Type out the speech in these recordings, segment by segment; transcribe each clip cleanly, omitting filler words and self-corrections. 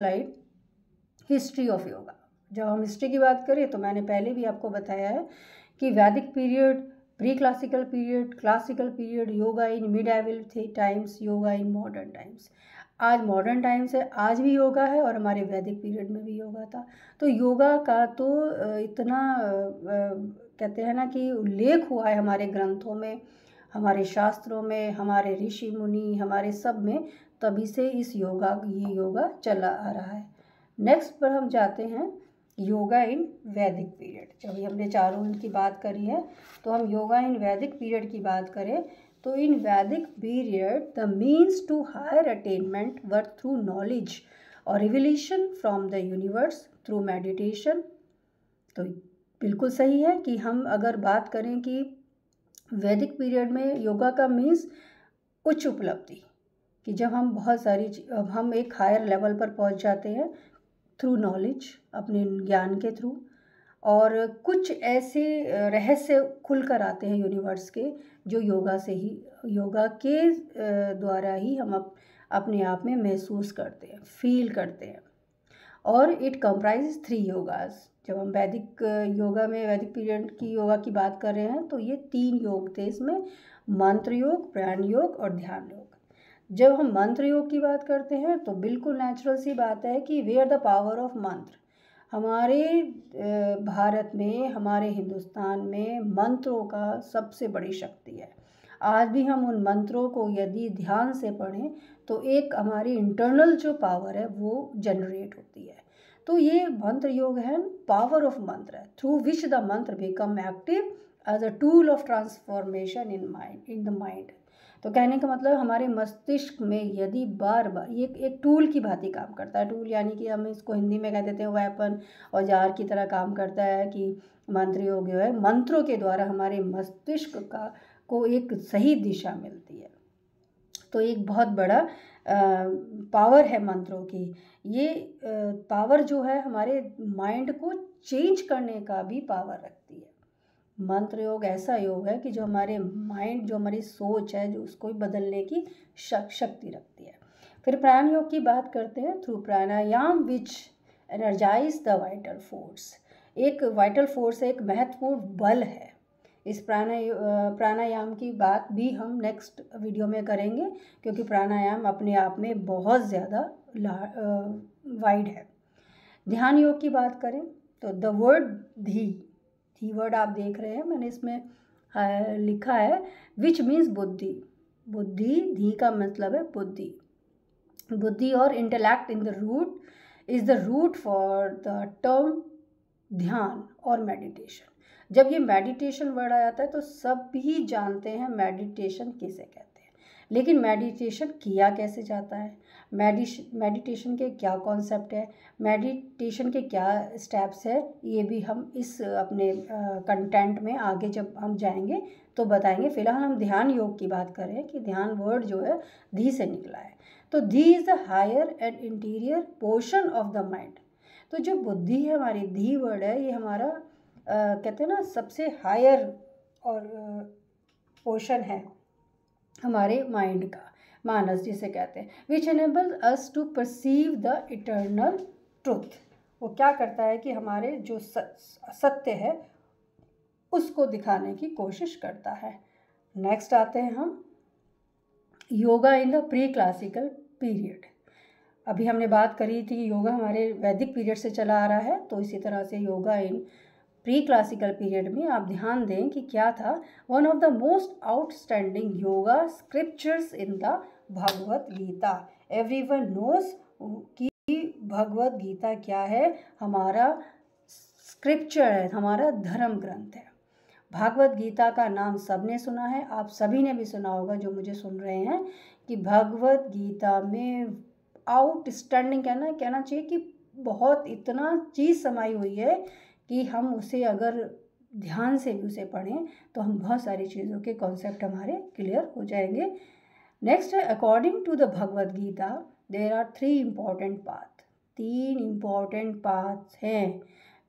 Slide history of yoga. जब हम history की बात करें तो मैंने पहले भी आपको बताया है कि वैदिक period, pre classical period, classical period, yoga in medieval times, yoga in modern times. आज मॉडर्न टाइम्स है, आज भी योगा है और हमारे वैदिक पीरियड में भी योगा था। तो योगा का तो इतना कहते हैं ना कि उल्लेख हुआ है हमारे ग्रंथों में, हमारे शास्त्रों में, हमारे ऋषि मुनि, हमारे सब में, तभी से ये योगा चला आ रहा है। नेक्स्ट पर हम जाते हैं योगा इन वैदिक पीरियड। जब हमने चारों इनकी बात करी है तो हम योगा इन वैदिक पीरियड की बात करें तो in Vedic period the means to higher attainment were through knowledge और revelation from the universe through meditation. तो बिल्कुल सही है कि हम अगर बात करें कि वैदिक पीरियड में योगा का मीन्स उच्च उपलब्धि, कि जब हम बहुत सारी हम एक हायर लेवल पर पहुंच जाते हैं थ्रू नॉलेज, अपने ज्ञान के थ्रू, और कुछ ऐसे रहस्य खुल कर आते हैं यूनिवर्स के जो योगा के द्वारा ही हम अपने आप में महसूस करते हैं, फील करते हैं। और इट कंप्राइज 3 योगास। जब हम वैदिक योगा में वैदिक पीरियड की योगा की बात कर रहे हैं तो ये 3 योग थे इसमें, मंत्र योग, प्राण योग और ध्यान योग। जब हम मंत्र योग की बात करते हैं तो बिल्कुल नेचुरल सी बात है कि वेयर द पावर ऑफ मंत्र। हमारे भारत में, हमारे हिंदुस्तान में मंत्रों का सबसे बड़ी शक्ति है। आज भी हम उन मंत्रों को यदि ध्यान से पढ़ें तो एक हमारी इंटरनल जो पावर है वो जनरेट होती है। तो ये मंत्र योग है, पावर ऑफ मंत्र है, through which the mantra become active as a tool of transformation in the mind. तो कहने का मतलब हमारे मस्तिष्क में यदि बार बार ये एक टूल की भांति काम करता है। टूल यानी कि हम इसको हिंदी में कह देते हैं वेपन, औजार की तरह काम करता है कि मंत्र योग है, मंत्रों के द्वारा हमारे मस्तिष्क को एक सही दिशा मिलती है। तो एक बहुत बड़ा पावर है मंत्रों की। ये पावर जो है हमारे माइंड को चेंज करने का भी पावर रखती है। मंत्र योग ऐसा योग है कि जो हमारे माइंड, जो हमारी सोच है, जो उसको बदलने की शक्ति रखती है। फिर प्राण योग की बात करते हैं, through pranayama which energize the vital force. एक वाइटल फोर्स है, एक महत्वपूर्ण बल है। इस प्राणायाम की बात भी हम नेक्स्ट वीडियो में करेंगे क्योंकि प्राणायाम अपने आप में बहुत ज़्यादा वाइड है। ध्यान योग की बात करें तो द वर्ड धी वर्ड आप देख रहे हैं, मैंने इसमें लिखा है विच मीन्स बुद्धि। धी का मतलब है बुद्धि और intellect in the root is the root for the term dhyana और मेडिटेशन। जब ये मेडिटेशन वर्ड आ जाता है तो सब भी जानते हैं मेडिटेशन किसे कहते हैं, लेकिन मेडिटेशन किया कैसे जाता है, मेडिटेशन के क्या कॉन्सेप्ट है, मेडिटेशन के क्या स्टेप्स है, ये भी हम इस अपने कंटेंट में आगे जब हम जाएंगे तो बताएंगे। फिलहाल हम ध्यान योग की बात करें कि ध्यान वर्ड जो है धी से निकला है। तो dhi is the higher and interior portion of the mind. तो जो बुद्धि है हमारी, धी वर्ड है, ये हमारा कहते हैं ना सबसे हायर और पोर्शन है हमारे माइंड का, मानस जिसे कहते हैं, which enable us to perceive the eternal truth. वो क्या करता है कि हमारे जो सत्य है उसको दिखाने की कोशिश करता है। नेक्स्ट आते हैं हम yoga in the pre classical period. अभी हमने बात करी थी कि योगा हमारे वैदिक पीरियड से चला आ रहा है, तो इसी तरह से yoga in pre classical period में आप ध्यान दें कि क्या था। One of the most outstanding yoga scriptures in the Bhagavad Gita. Everyone knows कि भगवत गीता क्या है, हमारा स्क्रिप्चर है, हमारा धर्म ग्रंथ है। भागवत गीता का नाम सबने सुना है, आप सभी ने भी सुना होगा जो मुझे सुन रहे हैं, कि भगवत गीता में आउटस्टैंडिंग कहना चाहिए कि बहुत इतना चीज़ समाई हुई है कि हम उसे अगर ध्यान से भी उसे पढ़ें तो हम बहुत सारी चीज़ों के कॉन्सेप्ट हमारे क्लियर हो जाएंगे। नेक्स्ट है, according to the Bhagavad Gita there are 3 important path. 3 important path हैं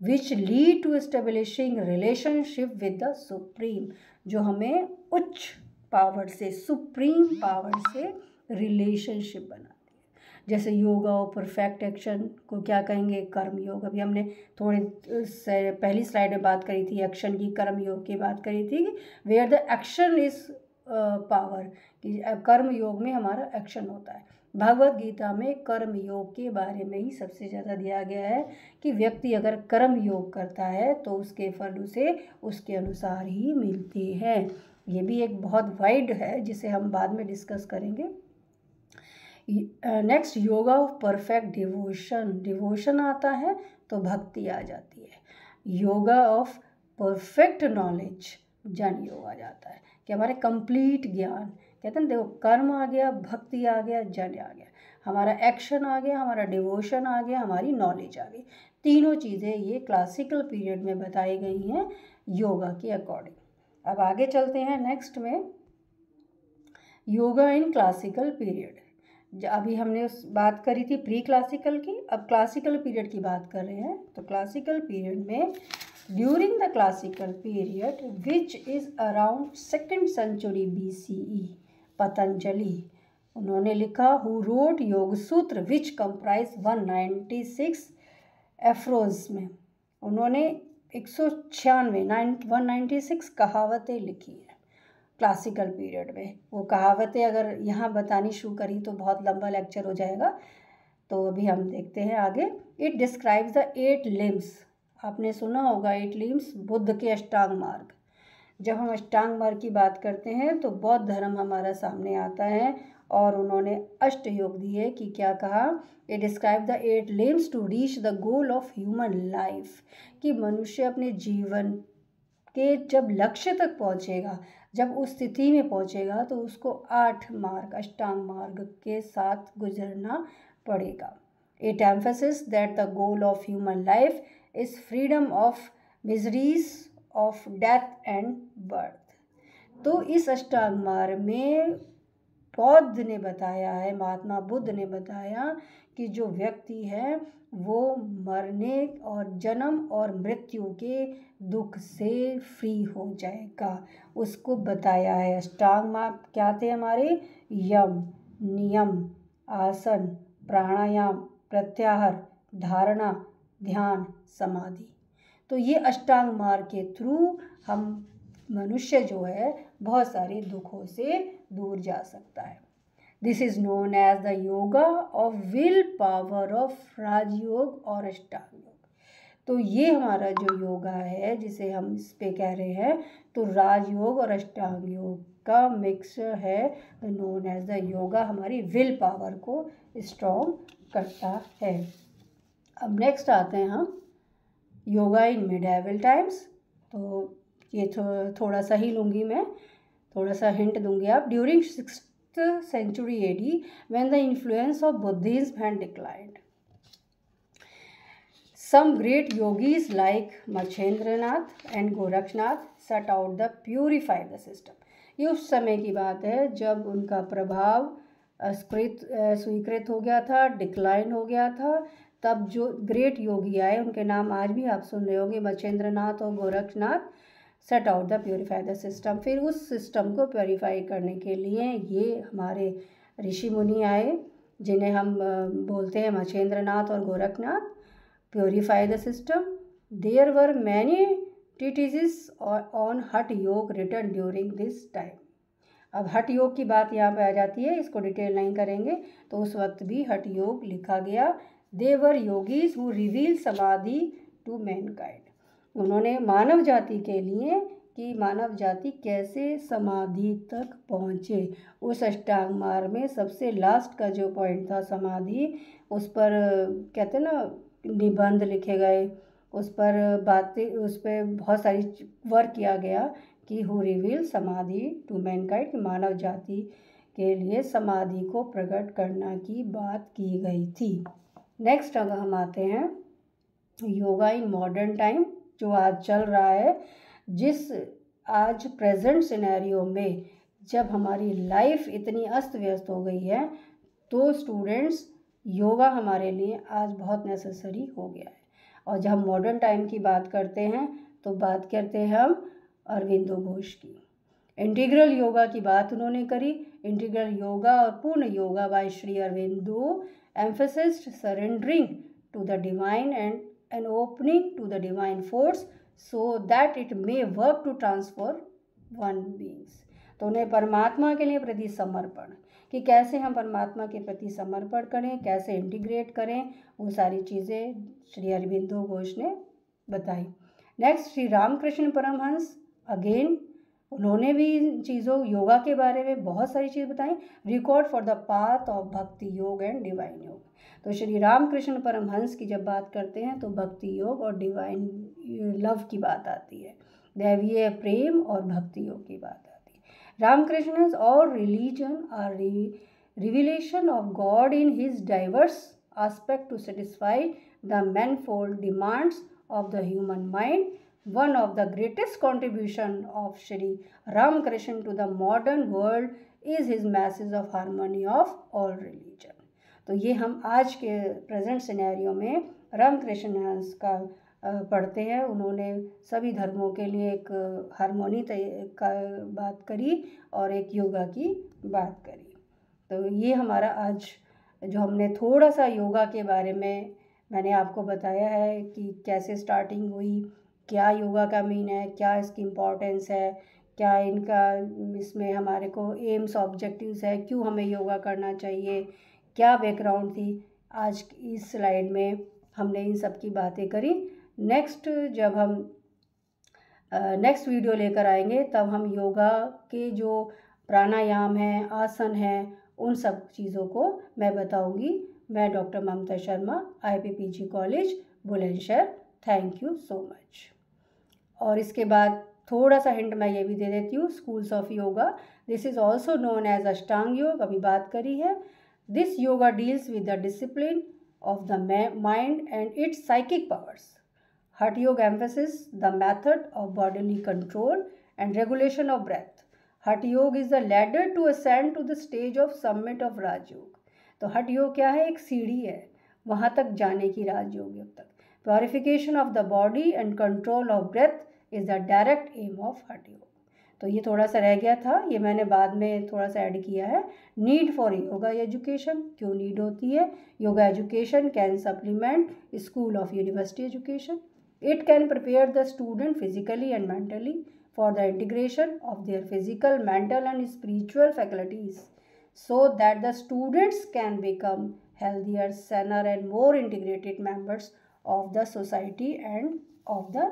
which lead to establishing relationship with the supreme, जो हमें उच्च पावर से, सुप्रीम पावर से रिलेशनशिप बनाती है। जैसे योगा और परफेक्ट एक्शन को क्या कहेंगे, कर्म योग। अभी हमने थोड़ी पहली स्लाइड में बात करी थी एक्शन की, कर्म योग की बात करी थी, where the action is power, कि कर्म योग में हमारा एक्शन होता है। भगवत गीता में कर्म योग के बारे में ही सबसे ज़्यादा दिया गया है कि व्यक्ति अगर कर्म योग करता है तो उसके फल उसे उसके अनुसार ही मिलते हैं। ये भी एक बहुत वाइड है जिसे हम बाद में डिस्कस करेंगे। Next, yoga of perfect devotion. Devotion आता है तो भक्ति आ जाती है। योगा ऑफ परफेक्ट नॉलेज, जन योग आ जाता है कि हमारे कंप्लीट ज्ञान, कहते हैं देखो कर्म आ गया, भक्ति आ गया, जन आ गया, हमारा एक्शन आ गया, हमारा डिवोशन आ गया, हमारी नॉलेज आ गई। तीनों चीज़ें ये क्लासिकल पीरियड में बताई गई हैं योगा के अकॉर्डिंग। अब आगे चलते हैं नेक्स्ट में, योगा इन क्लासिकल पीरियड। अभी हमने उस बात करी थी प्री क्लासिकल की, अब क्लासिकल पीरियड की बात कर रहे हैं। तो क्लासिकल पीरियड में, during the classical period which is around 2nd century BCE, Patanjali उन्होंने लिखा, हु रोट योग सूत्र विच कंप्राइज 196 एफ्रोज में। उन्होंने 196 कहावतें लिखी है क्लासिकल पीरियड में। वो कहावतें अगर यहाँ बतानी शुरू करी तो बहुत लंबा लेक्चर हो जाएगा, तो अभी हम देखते हैं आगे। It describes the 8 limbs. आपने सुना होगा 8 लिम्स, बुद्ध के अष्टांग मार्ग। जब हम अष्टांग मार्ग की बात करते हैं तो बौद्ध धर्म हमारा सामने आता है और उन्होंने अष्ट योग दिए कि क्या कहा, it describe the 8 limbs to reach the goal of human life, कि मनुष्य अपने जीवन के जब लक्ष्य तक पहुँचेगा, जब उस स्थिति में पहुँचेगा तो उसको 8 मार्ग, अष्टांग मार्ग के साथ गुजरना पड़ेगा। It emphasis that the goal of human life is freedom of miseries of death and birth. तो इस अष्टांग मार्ग में बौद्ध ने बताया है, महात्मा बुद्ध ने बताया कि जो व्यक्ति है वो मरने और जन्म और मृत्यु के दुख से फ्री हो जाएगा, उसको बताया है। अष्टांग मार्ग क्या थे हमारे, यम, नियम, आसन, प्राणायाम, प्रत्याहार, धारणा, ध्यान, समाधि। तो ये अष्टांग मार्ग के थ्रू हम मनुष्य जो है बहुत सारे दुखों से दूर जा सकता है। This is known as the yoga of will power of Rajayoga और अष्टांग योग। तो ये हमारा जो योगा है जिसे हम इस पे कह रहे हैं, तो राजयोग और अष्टांग योग का मिक्सचर है, नोन एज द योगा, हमारी विल पावर को स्ट्रॉन्ग करता है। अब नेक्स्ट आते हैं हम योगा इन मिडाइवल टाइम्स। तो ये थोड़ा सा ही लूँगी मैं, थोड़ा सा हिंट दूंगी आप। During 6th century AD, when the influence of Buddhism had declined, some great yogis like Machendranath and Gorakhnath set out to purify the system. ये उस समय की बात है जब उनका प्रभाव स्वीकृत हो गया था, डिक्लाइन हो गया था। तब जो ग्रेट योगी आए, उनके नाम आज भी आप सुन रहे होंगे, मच्छेंद्रनाथ और Gorakhnath, set out the purify the system. फिर उस सिस्टम को प्योरीफाई करने के लिए ये हमारे ऋषि मुनि आए, जिन्हें हम बोलते हैं मच्छेंद्रनाथ और Gorakhnath. Purify the system. There were many treatises on hatha yoga written during this time. अब हठ योग की बात यहाँ पे आ जाती है, इसको डिटेल नहीं करेंगे, तो उस वक्त भी हठ योग लिखा गया। दे वर योगीज हु रिवील समाधि टू मैनकाइंड। उन्होंने मानव जाति के लिए कि मानव जाति कैसे समाधि तक पहुँचे। उस अष्टांग मार्ग में सबसे लास्ट का जो पॉइंट था समाधि, उस पर कहते हैं ना निबंध लिखे गए, उस पर बातें, उस पर बहुत सारी वर्क किया गया कि हु रिवील समाधि टू मैनकाइंड, मानव जाति के लिए समाधि को प्रकट करना की बात की गई थी। नेक्स्ट अगर हम आते हैं योगा इन मॉडर्न टाइम, जो आज चल रहा है, जिस आज प्रेजेंट सिनेरियो में जब हमारी लाइफ इतनी अस्त व्यस्त हो गई है, तो स्टूडेंट्स योगा हमारे लिए आज बहुत नेसेसरी हो गया है। और जब हम मॉडर्न टाइम की बात करते हैं तो बात करते हैं हम अरविंदो घोष की। इंटीग्रल योगा की बात उन्होंने करी। इंटीग्रल योगा और purna yoga by Shri Aurobindo emphasized surrendering to the divine and an opening to the divine force so that it may work to transform one beings। तो उन्हें परमात्मा के लिए प्रति समर्पण, कि कैसे हम परमात्मा के प्रति समर्पण करें, कैसे इंटीग्रेट करें, वो सारी चीज़ें श्री अरबिंदो घोष ने बताई। नेक्स्ट, श्री रामकृष्ण परमहंस अगेन, उन्होंने भी इन चीज़ों योगा के बारे में बहुत सारी चीज़ बताई। Record for the path of भक्ति योग एंड डिवाइन योग। तो श्री रामकृष्ण परमहंस की जब बात करते हैं तो भक्ति योग और डिवाइन लव की बात आती है, दैवीय प्रेम और भक्ति योग की बात आती है। रामकृष्ण और religion are revelation of God in his diverse aspect to satisfy the manifold demands of the human mind. One of the greatest contribution of Shri Ramakrishna to the modern world is his message of harmony of all religion। तो ये हम आज के present scenario में रामकृष्ण का पढ़ते हैं। उन्होंने सभी धर्मों के लिए एक हारमोनी का बात करी और एक योगा की बात करी। तो ये हमारा आज जो हमने थोड़ा सा योगा के बारे में मैंने आपको बताया है कि कैसे स्टार्टिंग हुई, क्या योगा का मीन है, क्या इसकी इम्पोर्टेंस है, क्या इनका इसमें हमारे को एम्स ऑब्जेक्टिव्स है, क्यों हमें योगा करना चाहिए, क्या बैकग्राउंड थी। आज इस स्लाइड में हमने इन सब की बातें करी। नेक्स्ट जब हम नेक्स्ट वीडियो लेकर आएंगे तब हम योगा के जो प्राणायाम हैं, आसन हैं, उन सब चीज़ों को मैं बताऊंगी। मैं doctor Mamta Sharma, IPPG college Bulandshahr. Thank you so much. और इसके बाद थोड़ा सा हिंट मैं ये भी दे देती हूँ, schools of yoga, this is also known as Ashtanga Yoga, अभी बात करी है। This yoga deals with the discipline of the mind and its psychic powers. Hatha Yoga emphasis the method of bodily control and regulation of breath. Hatha Yoga is the ladder to ascend to the stage of summit of Rajayoga. तो हठ योग क्या है? एक सीढ़ी है वहाँ तक जाने की, राजयोग तक। Purification of the body and control of breath is the direct aim of hatha yoga. तो ये थोड़ा सा रह गया था, ये मैंने बाद में थोड़ा सा ऐड किया है। नीड फॉर योगा एजुकेशन, क्यों नीड होती है? Yoga education can supplement school of university education. It can prepare the student physically and mentally for the integration of their physical, mental and spiritual faculties so that the students can become healthier, saner and more integrated members of the society and of the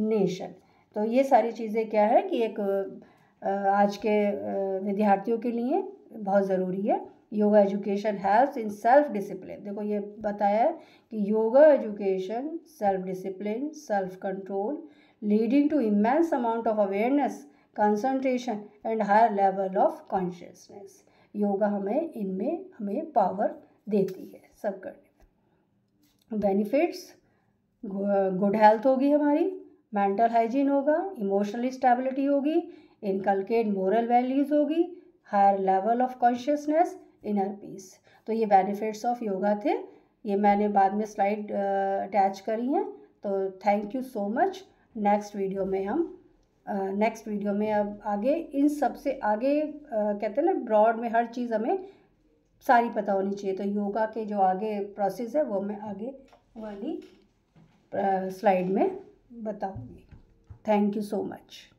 nation। तो ये सारी चीज़ें क्या है कि एक आज के विद्यार्थियों के लिए बहुत ज़रूरी है। Yoga education helps in self discipline. देखो ये बताया है कि yoga education self discipline, self control leading to immense amount of awareness, concentration and higher level of consciousness। Yoga हमें पावर देती है सब करने में। बेनिफिट्स, गुड हेल्थ होगी हमारी, मेंटल हाइजीन होगा, इमोशनल स्टेबिलिटी होगी, इनकलकेट मोरल वैल्यूज़ होगी, higher level of consciousness, inner peace. तो ये बेनिफिट्स ऑफ योगा थे, ये मैंने बाद में स्लाइड अटैच करी हैं। तो thank you so much. Next video में अब आगे इन सब से आगे कहते हैं ना, ब्रॉड में हर चीज़ हमें सारी पता होनी चाहिए। तो योगा के जो आगे प्रोसेस है वो मैं आगे वाली स्लाइड में बताऊंगी। Thank you so much.